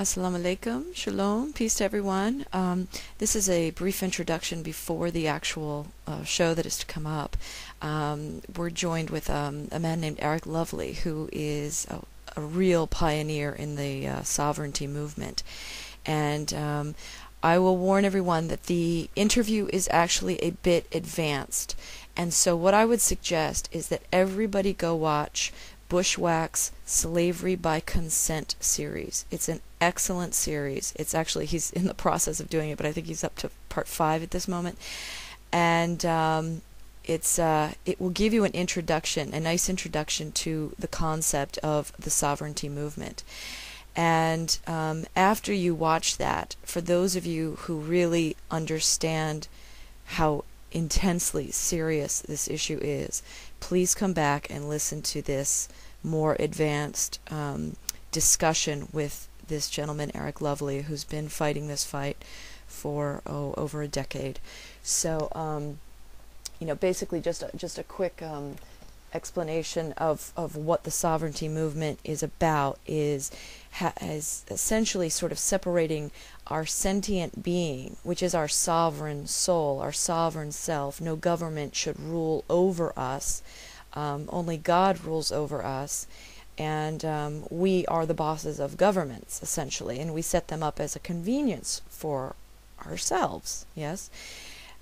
Assalamu alaikum, shalom, peace to everyone. This is a brief introduction before the actual show that is to come up. We're joined with a man named Eric Lovely, who is a real pioneer in the sovereignty movement. And I will warn everyone that the interview is actually a bit advanced. And so what I would suggest is that everybody go watch Bushwack's Slavery by Consent series. It's an excellent series. It's actually, he's in the process of doing it, but I think he's up to part 5 at this moment. And it will give you an introduction, a nice introduction to the concept of the sovereignty movement. And after you watch that, for those of you who really understand how intensely serious this issue is, please come back and listen to this more advanced discussion with this gentleman, Eric Lovely, who's been fighting this fight for over a decade. So, basically just a quick explanation of what the sovereignty movement is about is essentially sort of separating our sentient being, which is our sovereign soul, our sovereign self. No government should rule over us. Only God rules over us. And we are the bosses of governments, essentially, and we set them up as a convenience for ourselves, yes?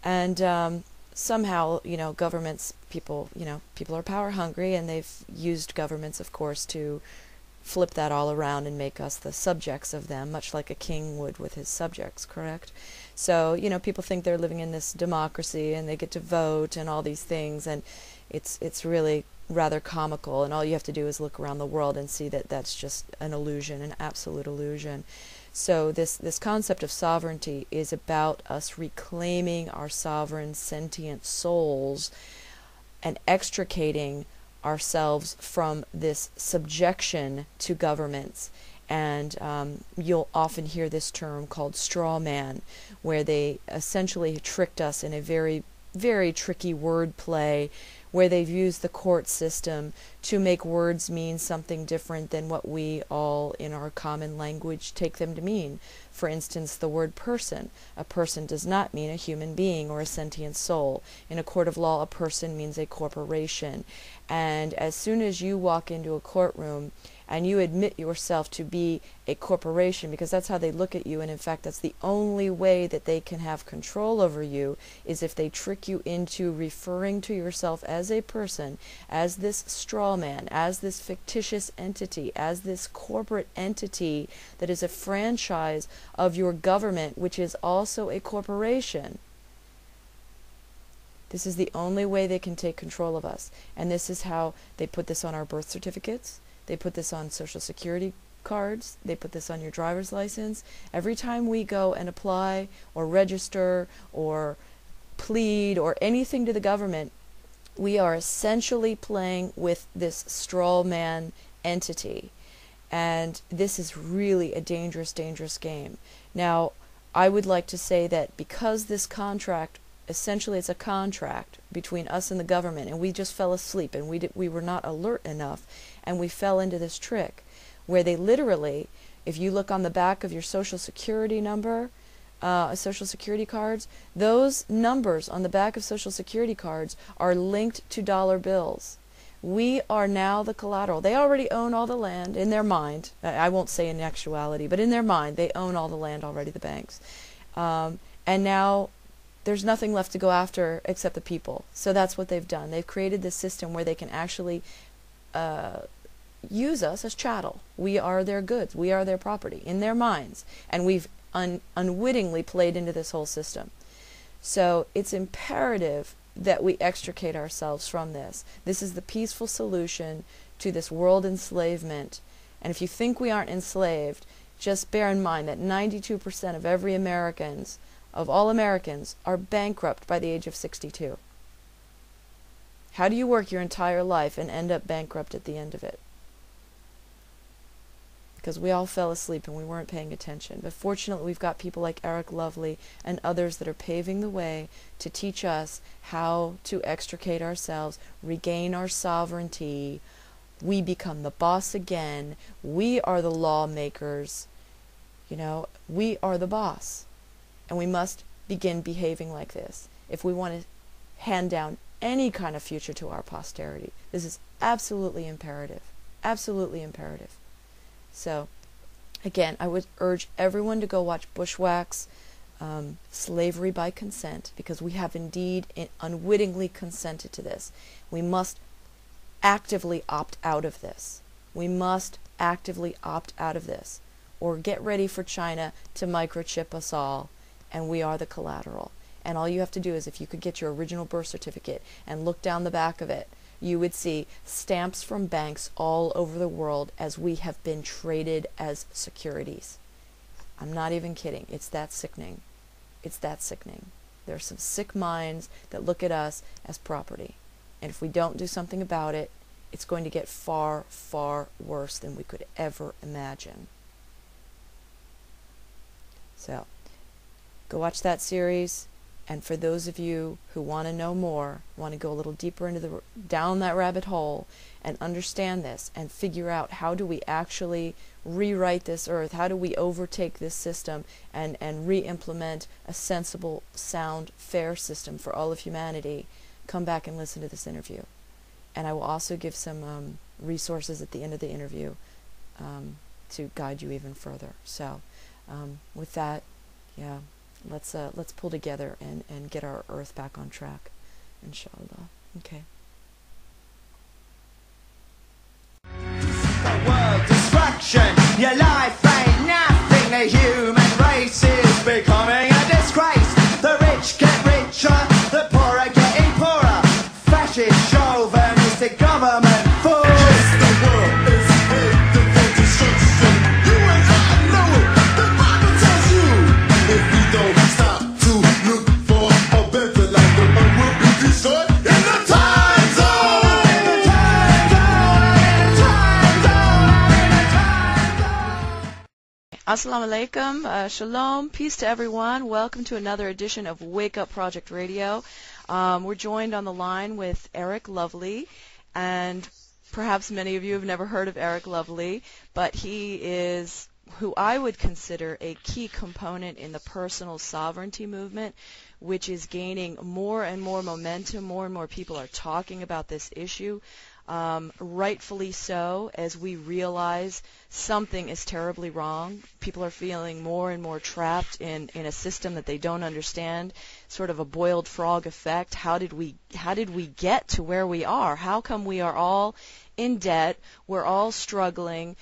And somehow, governments, people are power hungry, and they've used governments, of course, to flip that all around and make us the subjects of them, much like a king would with his subjects, correct? So, people think they're living in this democracy and they get to vote and all these things, and it's really rather comical, and all you have to do is look around the world and see that that's just an illusion, an absolute illusion. So this concept of sovereignty is about us reclaiming our sovereign sentient souls and extricating ourselves from this subjection to governments. And you'll often hear this term called straw man, where they essentially tricked us in a very, very tricky word play, where they've used the court system to make words mean something different than what we all in our common language take them to mean. For instance, the word person. A person does not mean a human being or a sentient soul. In a court of law, a person means a corporation. And as soon as you walk into a courtroom and you admit yourself to be a corporation, because that's how they look at you, and in fact that's the only way that they can have control over you, is if they trick you into referring to yourself as a person, as this straw man, as this fictitious entity, as this corporate entity that is a franchise of your government, which is also a corporation. This is the only way they can take control of us. And this is how they put this on our birth certificates. They put this on Social Security cards. They put this on your driver's license. Every time we go and apply or register or plead or anything to the government, we are essentially playing with this straw man entity. And this is really a dangerous, dangerous game. Now, I would like to say that because this contract, essentially it's a contract between us and the government, and we just fell asleep and we were not alert enough, and we fell into this trick where they literally, if you look on the back of your Social Security number, Social Security cards, those numbers on the back of Social Security cards are linked to dollar bills. We are now the collateral. They already own all the land in their mind. I won't say in actuality, but in their mind, they own all the land already, the banks. And now there's nothing left to go after except the people. So that's what they've done. They've created this system where they can actually use us as chattel. We are their goods. We are their property in their minds. And we've unwittingly played into this whole system. So it's imperative that we extricate ourselves from this. This is the peaceful solution to this world enslavement. And if you think we aren't enslaved, just bear in mind that 92% of all Americans are bankrupt by the age of 62. How do you work your entire life and end up bankrupt at the end of it? Because we all fell asleep and we weren't paying attention. But fortunately, we've got people like Eric Lovely and others that are paving the way to teach us how to extricate ourselves, regain our sovereignty. We become the boss again. We are the lawmakers. We are the boss, and we must begin behaving like this if we want to hand down any kind of future to our posterity. This is absolutely imperative. Absolutely imperative. So, again, I would urge everyone to go watch Bushwack's Slavery by Consent, because we have indeed unwittingly consented to this. We must actively opt out of this. We must actively opt out of this, or get ready for China to microchip us all, and we are the collateral. And all you have to do is, if you could get your original birth certificate and look down the back of it, you would see stamps from banks all over the world as we have been traded as securities. I'm not even kidding. It's that sickening. It's that sickening. There are some sick minds that look at us as property. And if we don't do something about it, it's going to get far, far worse than we could ever imagine. So, go watch that series. And for those of you who want to know more, want to go a little deeper into down that rabbit hole and understand this and figure out how do we actually rewrite this earth, how do we overtake this system and re-implement a sensible, sound, fair system for all of humanity, come back and listen to this interview. And I will also give some resources at the end of the interview to guide you even further. So with that, yeah. Let's pull together and get our earth back on track, inshallah. Okay. The world destruction, your life ain't nothing. The human race is becoming a disgrace. The rich get richer, the poor are getting poorer. Fascist, chauvinistic government full. Yes, the world is headed for destruction. You and I know it. The Bible tells you. If we don't stop to look for a better life, the earth will be destroyed in the time zone. In the time zone. In the time zone. In the time zone. Assalamu alaikum, shalom, peace to everyone. Welcome to another edition of Wake Up Project Radio. We're joined on the line with Eric Lovely, and perhaps many of you have never heard of Eric Lovely, but he is who I would consider a key component in the personal sovereignty movement, which is gaining more and more momentum. More and more people are talking about this issue, rightfully so, as we realize something is terribly wrong. People are feeling more and more trapped in a system that they don't understand, sort of a boiled frog effect. How did we get to where we are? How come we are all in debt? We're all struggling,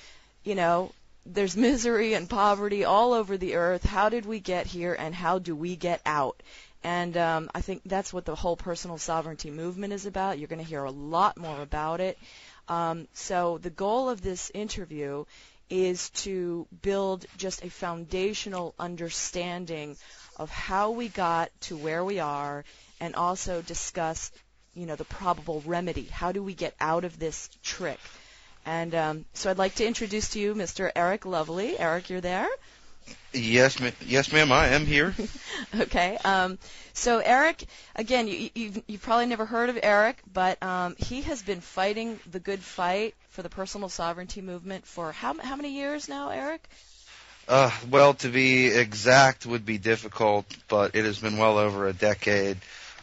There's misery and poverty all over the earth. How did we get here, and how do we get out? And I think that's what the whole personal sovereignty movement is about. You're going to hear a lot more about it. So the goal of this interview is to build just a foundational understanding of how we got to where we are, and also discuss, the probable remedy. How do we get out of this trick? And so I'd like to introduce to you Mr. Eric Lovely. Eric, you're there? Yes, ma'am, I am here. Okay. So Eric, again, you've probably never heard of Eric, but he has been fighting the good fight for the personal sovereignty movement for how many years now, Eric? Well, to be exact would be difficult, but it has been well over a decade.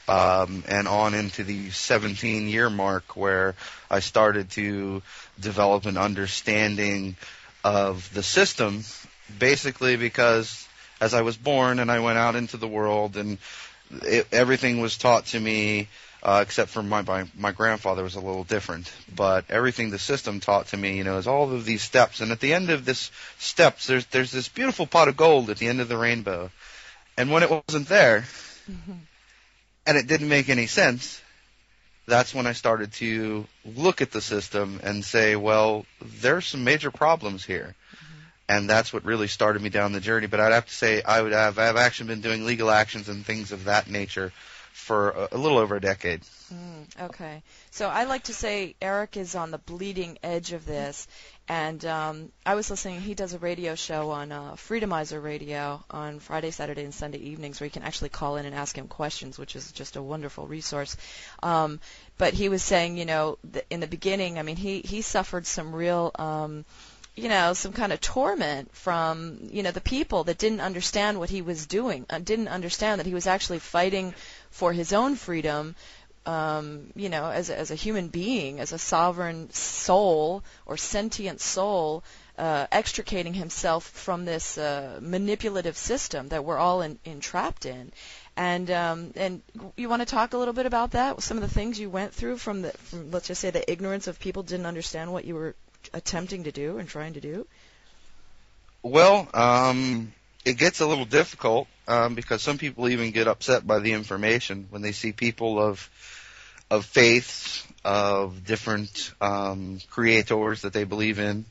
And on into the 17-year mark, where I started to develop an understanding of the system, basically because as I was born and I went out into the world, and everything was taught to me, except for my grandfather was a little different, but everything the system taught to me, is all of these steps, and at the end of this steps, there's this beautiful pot of gold at the end of the rainbow, and when it wasn't there, and it didn't make any sense, that's when I started to look at the system and say, well, there's some major problems here. And that's what really started me down the journey. But I'd have to say I've actually been doing legal actions and things of that nature for a little over a decade. Okay. So I like to say Eric is on the bleeding edge of this. And I was listening, he does a radio show on Freedomizer Radio on Friday, Saturday, and Sunday evenings, where you can actually call in and ask him questions, which is just a wonderful resource. But he was saying, in the beginning, he suffered some real some kind of torment from, the people that didn't understand what he was doing, didn't understand that he was actually fighting for his own freedom, as a human being, as a sovereign soul or sentient soul, extricating himself from this manipulative system that we're all entrapped in. And you want to talk a little bit about that? Some of the things you went through from let's just say the ignorance of people didn't understand what you were attempting to do and trying to do? Well, it gets a little difficult because some people even get upset by the information when they see people of faiths, of different creators that they believe in,